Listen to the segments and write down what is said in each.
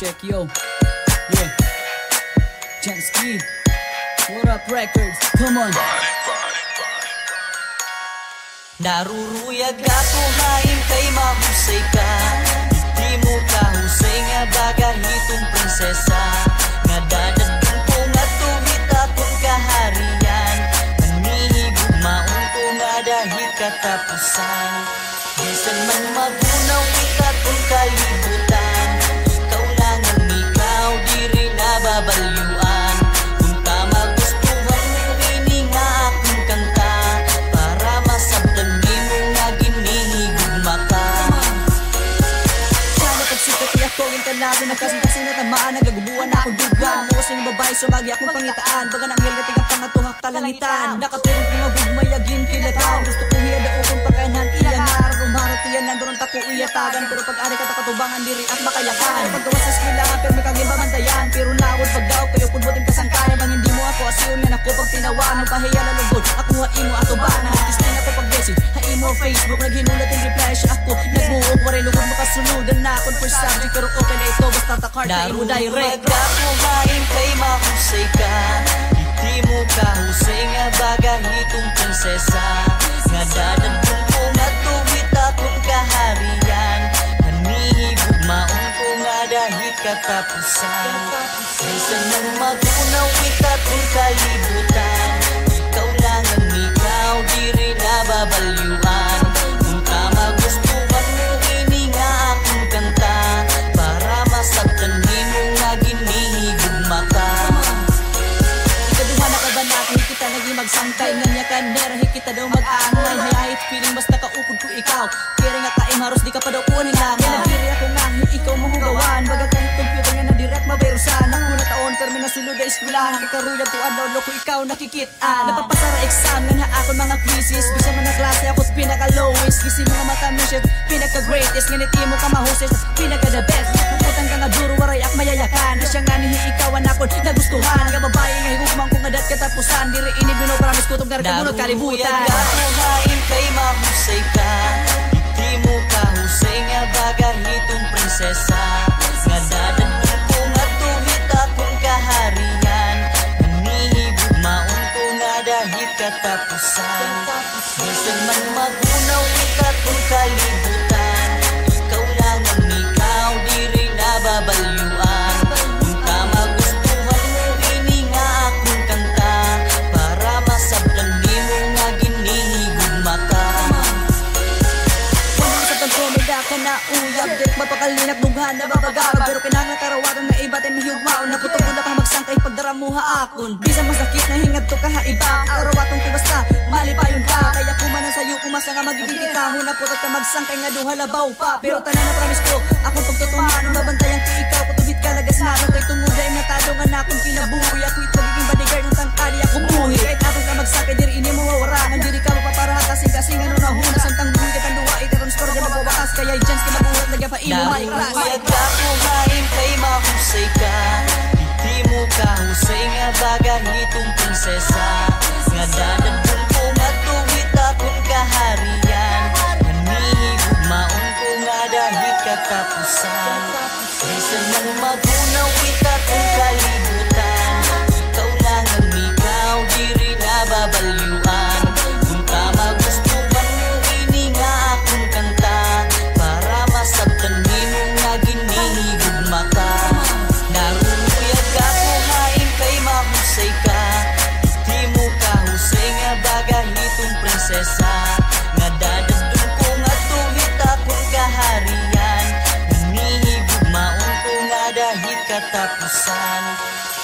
check, yo. Yeah. Jansky. What up, records? Come on. Naruruyag ako hain kay mahusay ka. Di mo kahusay nga bagahitong prinsesa. Nga dadagdan ko nga tuwit akong kaharian. Manihigog maong ko nga dahil katapusan. Bisan man magunaw ikatong kalibutan. Ikaw lang ang ikaw, di rin nababalyuan. Kung tama gustuhan mo ini nga akong kanta. Para masabtan di mo nga ginihigugma ka. Sana pagsikat iyak ko yung talado. Nagkasintasin na tamaan, nagagubuan na akong dugan. Muwas yung babae, sumagi akong pangitaan. Baga nang hilgating ang pangatungak talangitan. Nakaturong kong magugmayagin kilatan. Gusto kong hiyada ukong pagkanan iyan. Umarot iyan, nandun ang tako iyatagan. Pero pag-ari ka takatubangan, diri at makayakan. Paggawa sa skilahan, pero may kaging bamantayan. Pero nawad pagdaw, kayo pudbuting kasangkayan. Bang hindi mo ako asyon yan ako pag tinawan. Ang pahiya lalugod, ako hain mo ato ba. Nag-testing ako pag-message, hain mo Facebook. Naghinulat yung reply siya ako. Nagbuok, waray lugod makasunudan na akong first subject. Pero okay na ito, basta takart na imo direct. Naruruyag ako hain kay mahusay ka. Di mo kahusay nga bagahitong prinsesa. Nga dadagdan ko nga tuwit akong kaharian. Manihigog maong ko nga dahil katapusan. Bisan man magunaw ikatong kalibutan. Ikaw lang ang ikaw, di rin nababalyuan. Kung tama gustuhan mo ini nga akong kanta. Para masabtan di mo nga ginihigugma ka. Ikaduha na ka ba natin, kita naging magsangkay. Nganya ka nera, kita daw mag-aangay. Hayahit feeling basta kaupod ko ikaw. Kaya nga kaimaros, di ka pa daw kunin lang. Kaya nagdiri ako nga, ikaw mahugawan. Baga kahit computer nga na direct mabayrosan. Ako na taon, pero may nasulod na eskwelahan. Ikarulag ko adlaw, loko ikaw nakikitaan. Napapasara exam, nga na akong mga quizzes. Bisa man na klase ako't pinaka-lowest. Kisi mga mata mo siya, pinaka-greatest. Nganit mo ka mahoses, pinaka-the best. Puputang ka nga duro, waray ak mayayakan. Na siya nga nihi ikawan ako nagustuhan. Nga babae nga higugmang kong adat katapusan. Diri ini binopromise ko itong garkagunot kalibutan. Naruruyag ako hain kay mahusay ka. Di mo kahusay nga bagahitong prinsesa. Nga dadagdan ko nga tuwit akong kaharian. Manihigog maong ko nga dahil katapusan. Bisan man magunaw ikatong kalibutan. Ikaw lang ang ikaw, di rin nababalyuan. Kung tama gustuhan mo ini nga akong kanta. Para masabtan di mo nga ginihigugma ka. Kung sa pagkomeda ka na uyab, dek mapakalinak dughan na babagabag. Pero kinahanglan karawagan na iba tayo mahigugmaon. Naputong ko na pang magsangkay pagdara mo haakon. Bisa masakit na hingad to kahaiba. Karawatong ko basta malipayon ka. Kaya kumanan sa'yo kumasa nga magiging kita. Hunaputot ka magsangkay nga duha labaw pa. Pero tanan na promise ko, akong pagtutuman. Mabantayan ko ikaw, patubit ka lagas na. Kay tumuday nga talo nga na akong kinabuhi. Ako'y magiging bodyguard ng tangkali ako buhi. Kahit akong ka magsangkay, diri ini mo wawarangan. Diri ka mapaparaha kasing ano na huna. Santang buhi ka tanduwa, ikaroon score dyan magwawakas. Kaya i-chance ka mabuhat, nagya pa imo maikras. Naruruyag ako hain kay mahusay ka. Di mo kahusay nga bagahitong prinsesa. Nga dadagdan ko nga tuwit akong kaharian. Manihigog maong ko nga dahil katapusan. Bisan man magunaw ikatong kalibutan. Ikaw lang ang ikaw, di rin nababalyuan. Kung tama gustuhan mo ini nga akong kanta. Para masabtan di mo nga ginihigugma ka. Naruruyag ako hain kay mahusay ka. Di mo kahusay nga bagahitong prinsesa. Nga dadagdan ko nga tuwit akong kaharian. Manihigog maong ko nga dahil katapusan.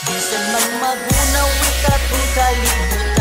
Bisan man magunaw ikatong kalibutan.